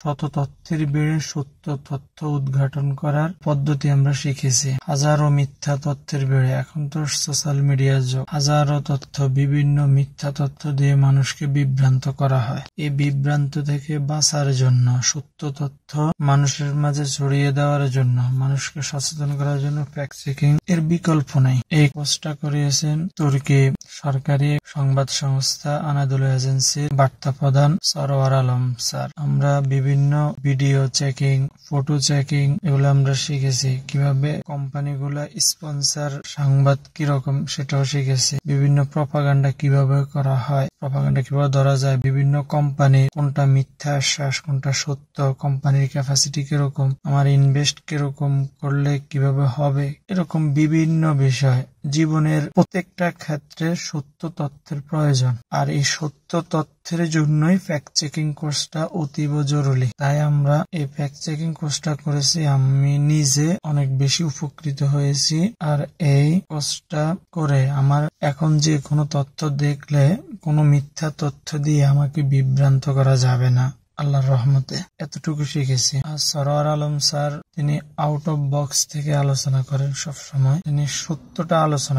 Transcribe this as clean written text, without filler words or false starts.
শত তথ্যের ভিড়ে সত্য তথ্য উদ্ঘাটন করার পদ্ধতি আমরা শিখেছি। হাজারো মিথ্যা তথ্যের ভিড়ে, এখন তো সোশ্যাল মিডিয়ার যুগ, হাজারো তথ্য, বিভিন্ন মিথ্যা তথ্য দিয়ে মানুষকে বিভ্রান্ত করা হয়। এই বিভ্রান্ত থেকে বাঁচার জন্য, সত্য তথ্য মানুষের মাঝে ছড়িয়ে দেওয়ার জন্য, মানুষকে সচেতন করার জন্য ফ্যাক্ট চেকিং এর বিকল্প নেই। এই কাজটা করিয়েছেন তুর্কি সরকারি সংবাদ সংস্থা আনাদুলু এজেন্সির বার্তা প্রধান সরওয়ার আলম স্যার। আমরা বিভিন্ন ভিডিও চেকিং, ফটো চেকিং এগুলো আমরা শিখেছি। কিভাবে কোম্পানিগুলা স্পন্সর সংবাদ কিরকম সেটাও শিখেছি। বিভিন্ন প্রপাগান্ডা কিভাবে করা হয়, প্রপাগান্ডা কিভাবে ধরা যায়, বিভিন্ন কোম্পানি কোনটা মিথ্যা আশ্বাস, কোনটা সত্য, কোম্পানির ক্যাপাসিটি কিরকম, আমার ইনভেস্ট কিরকম করলে কিভাবে হবে, এরকম বিভিন্ন বিষয়। জীবনের প্রত্যেকটা ক্ষেত্রে সত্য তথ্যের প্রয়োজন, আর এই সত্য তথ্যের জন্যই ফ্যাক্ট চেকিং কোর্সটা অতীব জরুরি। তাই আমরা এই ফ্যাক্ট চেকিং কোর্সটা করেছি। আমি নিজে অনেক বেশি উপকৃত হয়েছি, আর এই কোর্সটা করে আমার এখন যে কোনো তথ্য দেখলে কোনো মিথ্যা তথ্য দিয়ে আমাকে বিভ্রান্ত করা যাবে না, আল্লাহর রহমতে এতটুকু শিখেছি। আর সরওয়ার আলম স্যার তিনি আউট অফ বক্স থেকে আলোচনা করেন সবসময়, তিনি সত্যটা আলোচনা